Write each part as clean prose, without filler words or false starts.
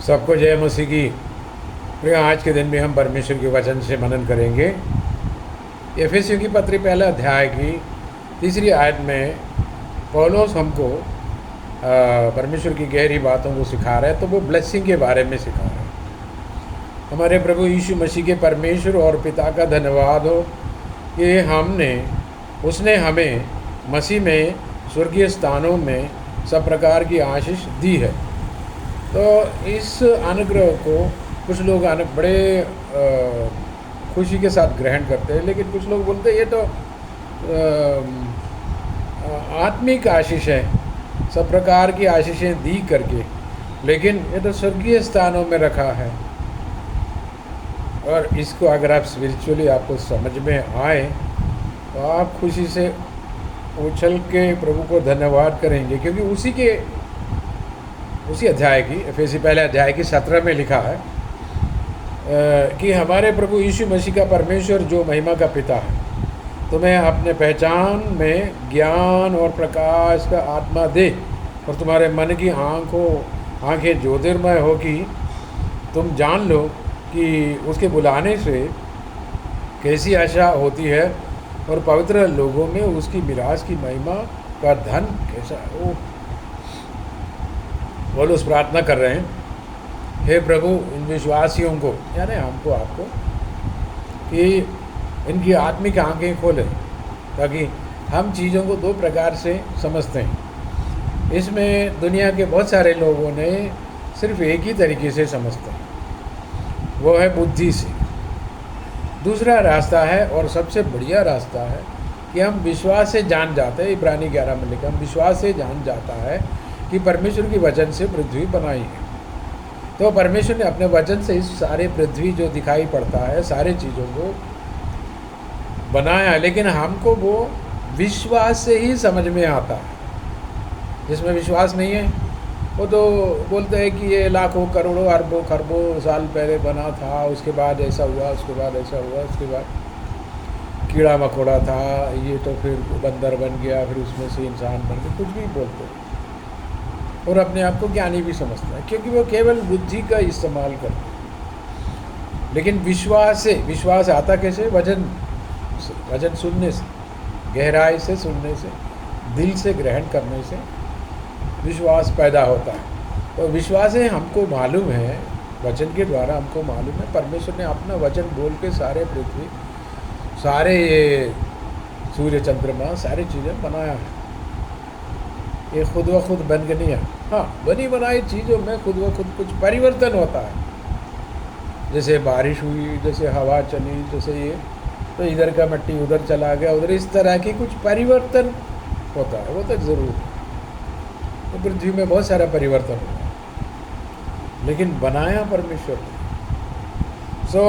सबको जय मसीह की। प्रिय, आज के दिन में हम परमेश्वर के वचन से मनन करेंगे। एफेसियों की पत्री पहला अध्याय की 3री आयत में पौलुस हमको परमेश्वर की गहरी बातों को सिखा रहा है। तो वो ब्लेसिंग के बारे में सिखा रहा है। हमारे प्रभु यीशु मसीह के परमेश्वर और पिता का धन्यवाद हो कि उसने हमें मसीह में स्वर्गीय स्थानों में सब प्रकार की आशीष दी है। तो इस अनुग्रह को कुछ लोग बड़े खुशी के साथ ग्रहण करते हैं, लेकिन कुछ लोग बोलते हैं ये तो आत्मिक आशीष है, सब प्रकार की आशीषें दी करके, लेकिन ये तो स्वर्गीय स्थानों में रखा है। और इसको अगर आप स्पिरिचुअली आपको समझ में आए तो आप खुशी से उछल के प्रभु को धन्यवाद करेंगे, क्योंकि उसी अध्याय की एफेसी पहले अध्याय की 17 में लिखा है कि हमारे प्रभु यीशु मसीह का परमेश्वर जो महिमा का पिता है तुम्हें अपने पहचान में ज्ञान और प्रकाश का आत्मा दे, और तुम्हारे मन की आंखें ज्योतिर्मय हो कि तुम जान लो कि उसके बुलाने से कैसी आशा होती है और पवित्र लोगों में उसकी मिरास की महिमा का धन कैसा है। पौलुस प्रार्थना कर रहे हैं, हे प्रभु, इन विश्वासियों को यानी हमको आपको कि इनकी आत्मिक आंखें खोलें, ताकि हम चीज़ों को 2 प्रकार से समझते हैं। इसमें दुनिया के बहुत सारे लोगों ने सिर्फ एक ही तरीके से समझते हैं, वो है बुद्धि से। दूसरा रास्ता है और सबसे बढ़िया रास्ता है कि हम विश्वास से जान जाते हैं। इब्रानी 11 में लिखा, हम विश्वास से जान जाता है कि परमेश्वर की वचन से पृथ्वी बनाई है। तो परमेश्वर ने अपने वचन से इस सारे पृथ्वी जो दिखाई पड़ता है सारे चीज़ों को बनाया, लेकिन हमको वो विश्वास से ही समझ में आता है। जिसमें विश्वास नहीं है वो तो बोलते हैं कि ये लाखों करोड़ों अरबों खरबों साल पहले बना था, उसके बाद ऐसा हुआ, उसके बाद ऐसा हुआ, उसके बाद कीड़ा मकोड़ा था, ये तो फिर बंदर बन गया, फिर उसमें से इंसान बन गया, कुछ भी बोलते हैं और अपने आप को ज्ञानी भी समझता है, क्योंकि वो केवल बुद्धि का इस्तेमाल करते हैं। लेकिन विश्वास आता कैसे? वचन सुनने से, गहराई से सुनने से, दिल से ग्रहण करने से विश्वास पैदा होता है। तो विश्वास है, हमको मालूम है, वचन के द्वारा हमको मालूम है परमेश्वर ने अपना वचन बोल के सारे पृथ्वी, सारे ये सूर्य चंद्रमा, सारी चीज़ें बनाया है। ये खुद व खुद बन के नहीं है। हाँ, बनी बनाई चीज़ों में खुद व खुद कुछ परिवर्तन होता है। जैसे बारिश हुई, जैसे हवा चली, जैसे ये तो इधर का मिट्टी उधर चला गया, उधर इस तरह की कुछ परिवर्तन होता है, वो तो ज़रूर है। तो पृथ्वी में बहुत सारा परिवर्तन हुआ, लेकिन बनाया परमेश्वर ने। सो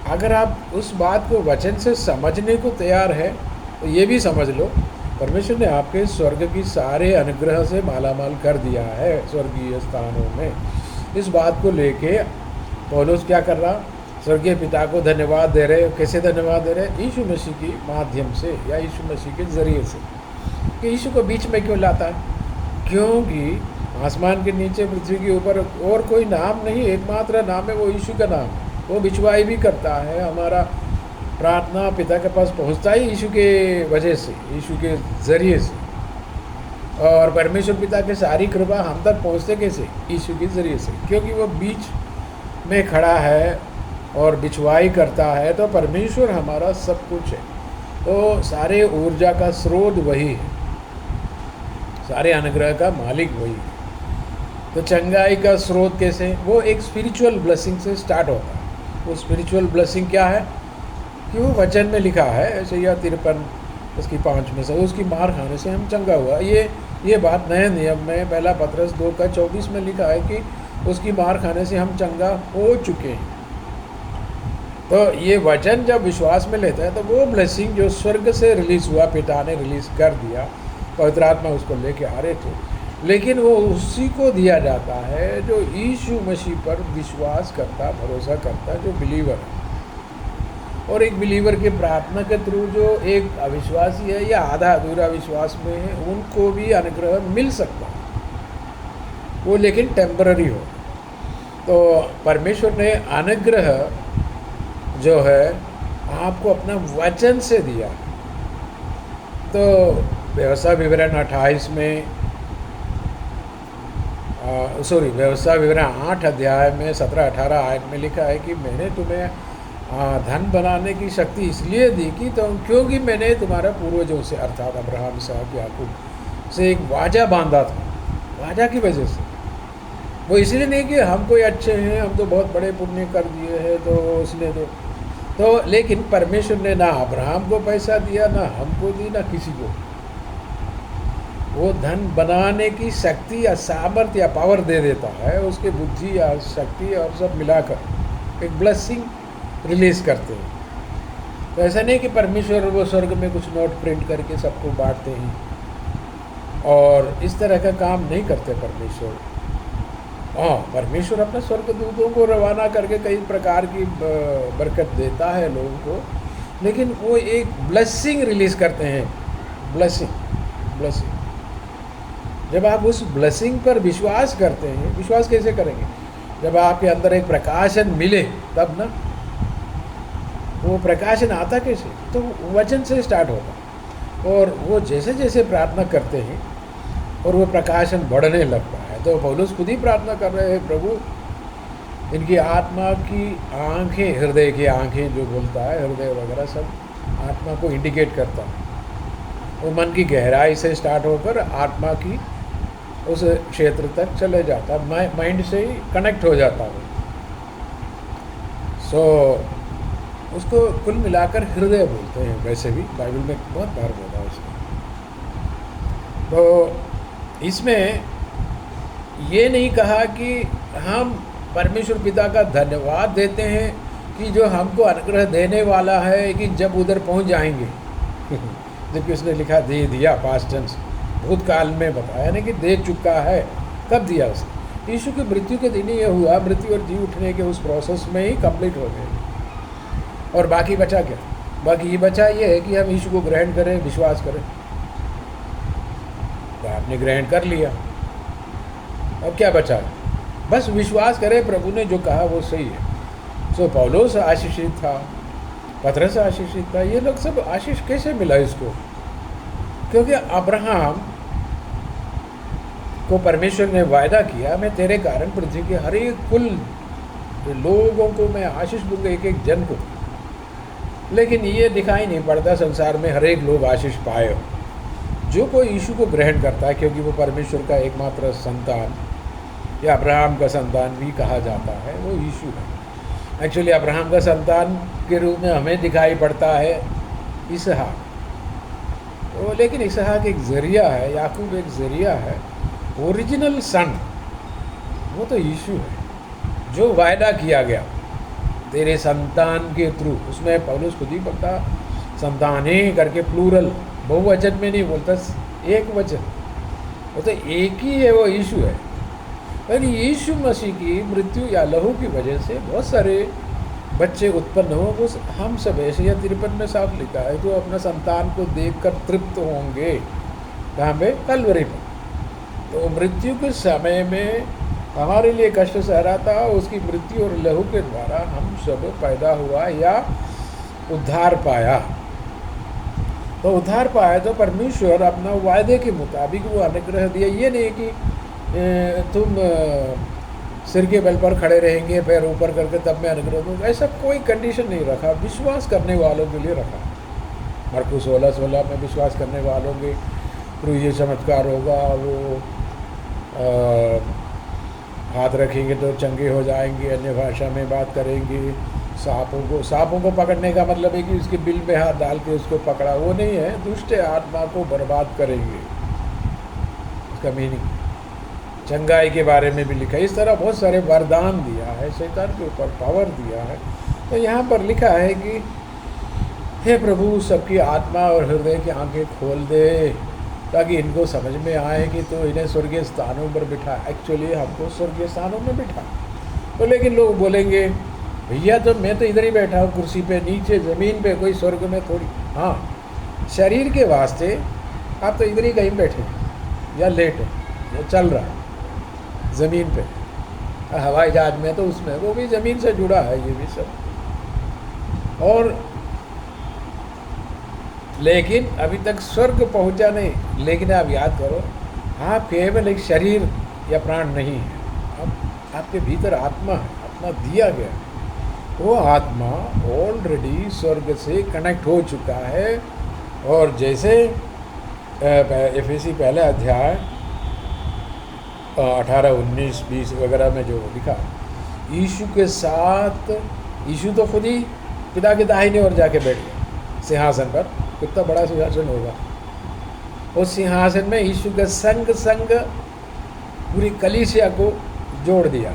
अगर आप उस बात को वचन से समझने को तैयार है तो ये भी समझ लो, परमेश्वर ने आपके स्वर्ग की सारे अनुग्रह से मालामाल कर दिया है स्वर्गीय स्थानों में। इस बात को लेके पौलुस क्या कर रहा? स्वर्गीय पिता को धन्यवाद दे रहे। कैसे धन्यवाद दे रहे? यीशु मसीह के माध्यम से या यीशु मसीह के ज़रिए से। कि यीशु को बीच में क्यों लाता है? क्योंकि आसमान के नीचे पृथ्वी के ऊपर और कोई नाम नहीं, एकमात्र नाम है, वो यीशु का नाम है। वो बिछवाई भी करता है, हमारा प्रार्थना पिता के पास पहुंचता ही यीशु के वजह से, यीशु के ज़रिए से। और परमेश्वर पिता के सारी कृपा हम तक पहुंचते कैसे? यीशु के ज़रिए से, क्योंकि वो बीच में खड़ा है और बिछवाई करता है। तो परमेश्वर हमारा सब कुछ है। तो सारे ऊर्जा का स्रोत वही है, सारे अनुग्रह का मालिक वही है। तो चंगाई का स्रोत कैसे? वो एक स्पिरिचुअल ब्लेसिंग से स्टार्ट होता है। वो स्पिरिचुअल ब्लेसिंग क्या है? कि वो वचन में लिखा है, ऐसे या 53 उसकी 5 में से, उसकी मार खाने से हम चंगा हुआ। ये बात नए नियम में पहला पत्रस 2:24 में लिखा है कि उसकी मार खाने से हम चंगा हो चुके हैं। तो ये वचन जब विश्वास में लेता है तो वो ब्लेसिंग जो स्वर्ग से रिलीज़ हुआ, पिता ने रिलीज़ कर दिया, पवित्र आत्मा उसको लेके आ रहे थे, लेकिन वो उसी को दिया जाता है जो यीशु मसीह पर विश्वास करता, भरोसा करता, जो बिलीवर है। और एक बिलीवर के प्रार्थना के थ्रू जो एक अविश्वासी है या आधा अधूरा विश्वास में है, उनको भी अनुग्रह मिल सकता है वो, लेकिन टेम्पररी हो। तो परमेश्वर ने अनुग्रह जो है आपको अपना वचन से दिया। तो व्यवस्था विवरण 28 में व्यवस्था विवरण 8 अध्याय में 17-18 आयत में लिखा है कि मैंने तुम्हें धन बनाने की शक्ति इसलिए दी कि क्योंकि मैंने तुम्हारे पूर्वजों से अर्थात अब्राहम, इसहाक, याकूब से एक वाजा बांधा था। वाजा की वजह से, वो इसलिए नहीं कि हम कोई अच्छे हैं, हम तो बहुत बड़े पुण्य कर दिए हैं तो इसलिए तो लेकिन परमेश्वर ने ना अब्राहम को पैसा दिया, ना हमको दी, ना किसी को। वो धन बनाने की शक्ति या सामर्थ्य या पावर दे देता है, उसके बुद्धि या शक्ति और सब मिलाकर एक ब्लेसिंग रिलीज करते हैं। तो ऐसा नहीं कि परमेश्वर वो स्वर्ग में कुछ नोट प्रिंट करके सबको बांटते हैं, और इस तरह का काम नहीं करते परमेश्वर। हाँ, परमेश्वर अपने स्वर्गदूतों को रवाना करके कई प्रकार की बरकत देता है लोगों को, लेकिन वो एक ब्लेसिंग रिलीज करते हैं। ब्लेसिंग जब आप उस ब्लेसिंग पर विश्वास करते हैं, विश्वास कैसे करेंगे? जब आपके अंदर एक प्रकाशन मिले तब ना। वो प्रकाशन आता कैसे? तो वचन से स्टार्ट होता, और वो जैसे जैसे प्रार्थना करते हैं और वो प्रकाशन बढ़ने लगता है। तो पौलुस खुद ही प्रार्थना कर रहे हैं, प्रभु इनकी आत्मा की आंखें, हृदय की आंखें जो बोलता है, हृदय वगैरह सब आत्मा को इंडिकेट करता है। वो मन की गहराई से स्टार्ट होकर आत्मा की उस क्षेत्र तक चले जाता, माइंड से ही कनेक्ट हो जाता है। सो उसको कुल मिलाकर हृदय बोलते हैं, वैसे भी बाइबल में बहुत बार बोला है उसको। तो इसमें ये नहीं कहा कि हम परमेश्वर पिता का धन्यवाद देते हैं कि जो हमको अनुग्रह देने वाला है कि जब उधर पहुंच जाएंगे जबकि उसने लिखा दे दिया, पास्ट टेंस, भूतकाल में बताया नहीं कि दे चुका है। कब दिया उसने? यीशु की मृत्यु के दिन ही ये हुआ, मृत्यु और जी उठने के उस प्रोसेस में ही कंप्लीट हो गए। और बाकी बचा क्या? बाकी ये बचा ये है कि हम यीशु को ग्रहण करें, विश्वास करें। तो आपने ग्रहण कर लिया, अब क्या बचा? बस विश्वास करें, प्रभु ने जो कहा वो सही है। सो पौलुस आशीषित था, पतरस आशीषित था, ये लोग सब आशीष कैसे मिला इसको? क्योंकि अब्राहम को परमेश्वर ने वायदा किया, मैं तेरे कारण पृथ्वी के हर एक कुल लोगों को मैं आशीष दूंगा, एक एक जन को। लेकिन ये दिखाई नहीं पड़ता संसार में हर एक लोग आशीष पाए। जो कोई यीशु को ग्रहण करता है, क्योंकि वो परमेश्वर का एकमात्र संतान या अब्राहम का संतान भी कहा जाता है, वो यीशु है। एक्चुअली अब्राहम का संतान के रूप में हमें दिखाई पड़ता है इसहाक, तो लेकिन इसहाक एक ज़रिया है, याकूब एक ज़रिया है। ओरिजिनल सन वो तो यीशु है, जो वायदा किया गया तेरे संतान के थ्रू। उसमें पौलुस खुद ही बोलता संताने करके, प्लूरल, बहुवचन में नहीं बोलता, एक वचन, वो तो एक ही है, वो यीशु है। पर यीशु मसीह की मृत्यु या लहू की वजह से बहुत सारे बच्चे उत्पन्न हो। उस हम सब ऐसे, या 53 में साफ लिखा है, जो अपना संतान को देखकर तृप्त होंगे। कहाँ पे? कलवरी पर। तो मृत्यु के समय में हमारे लिए कष्ट सह रहा था, उसकी मृत्यु और लहू के द्वारा हम सब पैदा हुआ या उद्धार पाया। तो उद्धार पाया तो परमेश्वर अपना वायदे के मुताबिक वो अनुग्रह दिया। ये नहीं कि तुम सिर के बल पर खड़े रहेंगे, पैर ऊपर करके तब मैं अनुग्रह दूँगा, ऐसा कोई कंडीशन नहीं रखा। विश्वास करने वालों के लिए रखा। मरकुस 16:16 में विश्वास करने वालों के थ्रू ये चमत्कार होगा, वो हाथ रखेंगे तो चंगे हो जाएंगे, अन्य भाषा में बात करेंगे, सांपों को पकड़ने का मतलब है कि उसके बिल में हाथ डाल के उसको पकड़ा, वो नहीं है। दुष्ट आत्मा को बर्बाद करेंगे, उसका मीनिंग। चंगाई के बारे में भी लिखा है। इस तरह बहुत सारे वरदान दिया है, शैतान के ऊपर पावर दिया है। तो यहाँ पर लिखा है कि हे प्रभु, सबकी आत्मा और हृदय की आंखें खोल दे, ताकि इनको समझ में आए कि तो इन्हें स्वर्गीय स्थानों पर बिठा। एक्चुअली हमको स्वर्गीय स्थानों में बिठा। तो लेकिन लोग बोलेंगे, भैया तो मैं तो इधर ही बैठा हूँ कुर्सी पे, नीचे ज़मीन पे, कोई स्वर्ग में थोड़ी। हाँ, शरीर के वास्ते आप तो इधर ही कहीं बैठे या लेटे या चल रहा है ज़मीन पे, हवाई जहाज में तो उसमें वो भी ज़मीन से जुड़ा है, ये भी सब। और लेकिन अभी तक स्वर्ग पहुंचा नहीं। लेकिन आप याद करो, आप केवल एक शरीर या प्राण नहीं है, अब आपके भीतर आत्मा है, आत्मा दिया गया है। वो आत्मा ऑलरेडी स्वर्ग से कनेक्ट हो चुका है। और जैसे एफएसी पहला अध्याय 18, 19, 20 वगैरह में जो लिखा, यीशु के साथ, यीशु तो खुद ही पिता के दाहिने ओर जाके बैठ गया सिंहासन पर। कितना बड़ा सिंहासन होगा उस सिंहासन में। यीशु के संग संग पूरी कलीसिया को जोड़ दिया।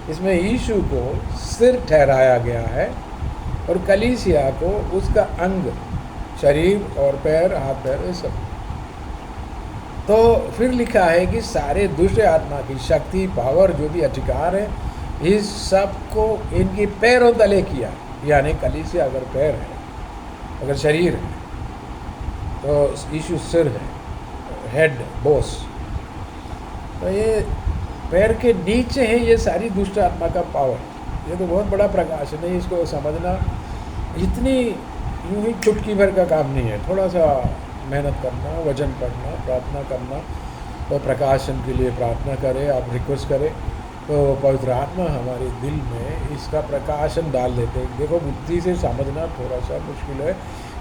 इसमें यीशु को सिर ठहराया गया है और कलीसिया को उसका अंग, शरीर और पैर, हाथ पैर, ये सब। तो फिर लिखा है कि सारे दुष्ट आत्मा की शक्ति, पावर, जो भी अधिकार है, इस सब को इनकी पैरों तले किया। यानी कलीसिया अगर पैर है, अगर शरीर है, तो यीशु सिर है, हेड, बॉस। तो ये पैर के नीचे है ये सारी दुष्ट आत्मा का पावर। ये तो बहुत बड़ा प्रकाशन है, इसको समझना इतनी यूँ ही चुटकी भर का काम नहीं है। थोड़ा सा मेहनत करना, वजन पढ़ना, प्रार्थना करना, तो प्रकाशन के लिए प्रार्थना करें, आप रिक्वेस्ट करें, तो पवित्र आत्मा हमारे दिल में इसका प्रकाशन डाल देते हैं। देखो, बुद्धि से समझना थोड़ा सा मुश्किल है,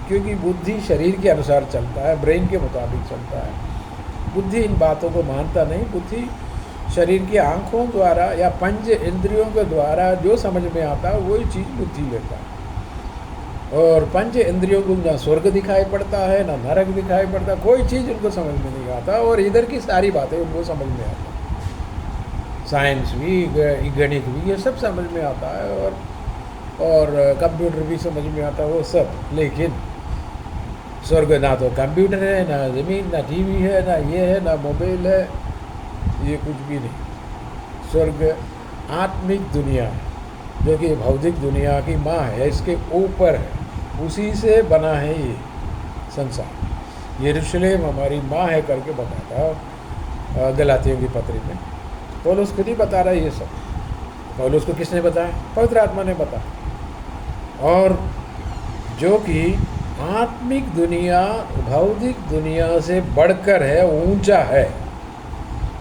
क्योंकि बुद्धि शरीर के अनुसार चलता है, ब्रेन के मुताबिक चलता है। बुद्धि इन बातों को मानता नहीं। बुद्धि शरीर की आँखों द्वारा या पंच इंद्रियों के द्वारा जो समझ में आता है वही चीज़ बुद्धि लेता है। और पंच इंद्रियों को ना स्वर्ग दिखाई पड़ता है, ना नरक दिखाई पड़ता, कोई चीज़ उनको समझ में नहीं आता। और इधर की सारी बातें उनको समझ में आता है। साइंस भी, गणित भी, ये सब समझ में आता है। और कंप्यूटर भी समझ में आता है, वो सब। लेकिन स्वर्ग ना तो कंप्यूटर है, ना ज़मीन, ना टीवी है, ना ये है, ना मोबाइल है, ये कुछ भी नहीं। स्वर्ग आत्मिक दुनिया है, जो कि भौतिक दुनिया की माँ है, इसके ऊपर है, उसी से बना है ये संसार। यरूशलेम हमारी माँ है करके बताता गलातियों की पत्री में। पौलुस खुद ही बता रहा है ये सब। पौलुस को किसने बताया? पवित्र आत्मा ने बताया। और जो कि आत्मिक दुनिया भौतिक दुनिया से बढ़कर है, ऊंचा है।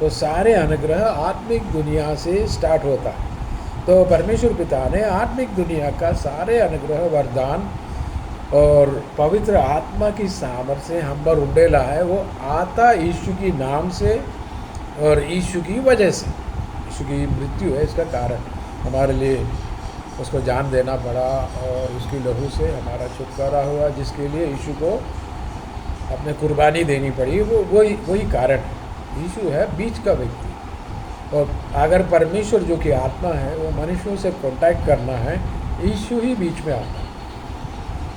तो सारे अनुग्रह आत्मिक दुनिया से स्टार्ट होता है। तो परमेश्वर पिता ने आत्मिक दुनिया का सारे अनुग्रह, वरदान और पवित्र आत्मा की सामर्थ्य से हम पर उंडेला है। वो आता यीशु की नाम से और यीशु की वजह से। यीशु की मृत्यु है इसका कारण, हमारे लिए उसको जान देना पड़ा और उसकी लहू से हमारा छुटकारा हुआ, जिसके लिए यीशु को अपने कुर्बानी देनी पड़ी। वही कारण है। यीशु है बीच का व्यक्ति। और अगर परमेश्वर जो कि आत्मा है, वो मनुष्यों से कांटेक्ट करना है, यीशु ही बीच में आता है।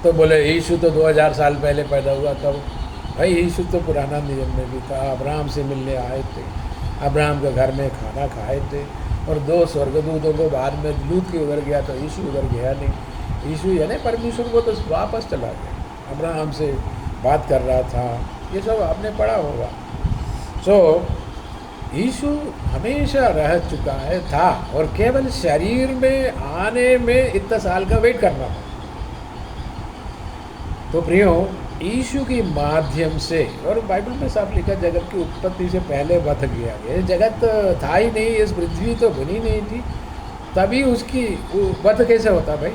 तो बोले यीशु तो 2000 साल पहले पैदा हुआ, तब भाई यीशु तो पुराना नियम में भी था। अब्राहम से मिलने आए थे, अब्राहम के घर में खाना खाए थे। और 2 स्वर्गदूतों को बाद में लूत के उधर गया, तो यीशु उधर गया नहीं। यीशु यानी परमेश्वर को तो वापस चला गया, अब्राहम से बात कर रहा था। ये सब आपने पढ़ा होगा। सो यीशु हमेशा रह चुका है, था, और केवल शरीर में आने में इतना साल का वेट करना था। तो प्रियो, यीशु के माध्यम से, और बाइबल में साफ लिखा, जगत की उत्पत्ति से पहले वध किया गया। जगत था ही नहीं, इस पृथ्वी तो बनी नहीं थी, तभी उसकी वध कैसे होता भाई?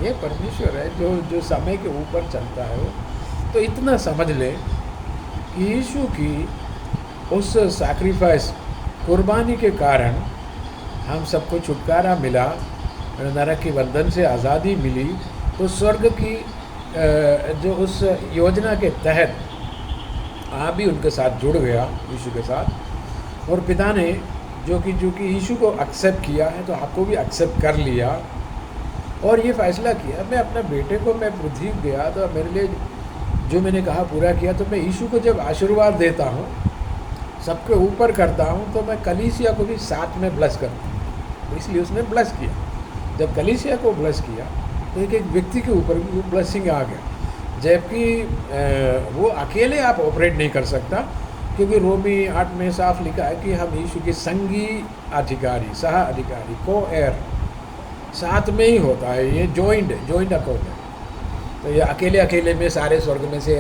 ये परमेश्वर है जो समय के ऊपर चलता है वो। तो इतना समझ ले कि यीशु की उस सैक्रिफाइस, कुर्बानी के कारण हम सबको छुटकारा मिला, नरक के बंधन से आज़ादी मिली। तो स्वर्ग की जो उस योजना के तहत आप भी उनके साथ जुड़ गया, यीशु के साथ। और पिता ने जो कि यीशु को एक्सेप्ट किया है, तो आपको भी एक्सेप्ट कर लिया और ये फ़ैसला किया, मैं अपने बेटे को, मैं पृथ्वी गया तो मेरे लिए जो मैंने कहा पूरा किया। तो मैं यीशु को जब आशीर्वाद देता हूँ, सबके ऊपर करता हूँ, तो मैं कलीसिया को भी साथ में ब्लेस करता हूँ। इसलिए उसने ब्लेस किया। जब कलीसिया को ब्लेस किया तो एक व्यक्ति के ऊपर भी वो ब्लेसिंग आ गया, जबकि वो अकेले आप ऑपरेट नहीं कर सकता, क्योंकि रोमी 8 में साफ लिखा है कि हम यीशु के संगी अधिकारी, सह अधिकारी, को एयर, साथ में ही होता है, ये जॉइंट अकाउंट है। तो ये अकेले अकेले में सारे स्वर्ग में से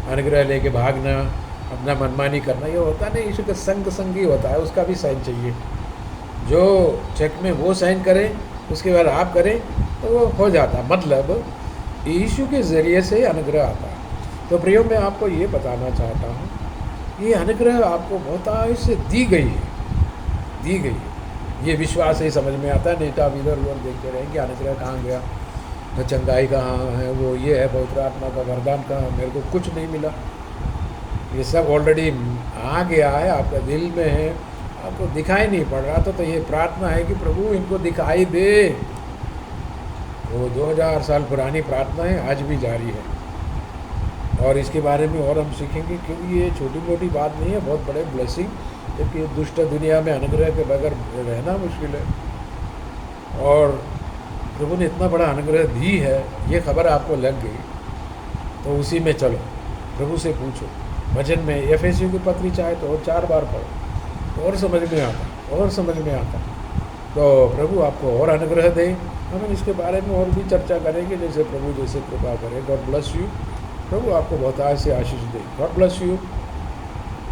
अनुग्रह लेके भागना, अपना मनमानी करना, ये होता नहीं। यीशु का संगी होता है, उसका भी साइन चाहिए। जो चेक में वो साइन करे, उसके बाद आप करें तो वो हो जाता। मतलब यीशु के ज़रिए से अनुग्रह आता है। तो प्रियो, मैं आपको ये बताना चाहता हूँ, ये अनुग्रह आपको बहुतायत से दी गई है। ये विश्वास से ही समझ में आता है, नहीं तो आप इधर उधर देखते रहें कि अनुग्रह कहाँ गया, तो चंगाई कहाँ है, वो ये है, पवित्र आत्मा का वरदान कहाँ, मेरे को कुछ नहीं मिला। ये सब ऑलरेडी आ गया है, आपका दिल में है, आपको दिखाई नहीं पड़ रहा। तो ये प्रार्थना है कि प्रभु इनको दिखाई दे। वो 2000 साल पुरानी प्रार्थना है, आज भी जारी है। और इसके बारे में और हम सीखेंगे, क्योंकि ये छोटी मोटी बात नहीं है, बहुत बड़े ब्लेसिंग। क्योंकि दुष्ट दुनिया में अनुग्रह के बगैर रहना मुश्किल है, और प्रभु ने इतना बड़ा अनुग्रह दी है, ये खबर आपको लग गई तो उसी में चलो, प्रभु से पूछो। वचन में एफेसियों की पत्री चाहे तो और 4 बार पढ़ो, और समझ में आता। तो प्रभु आपको और अनुग्रह दे। हम इसके बारे में और भी चर्चा करेंगे, जैसे प्रभु जैसे कृपा करे। God bless you. प्रभु आपको बहुत से आशीष दे। God bless you.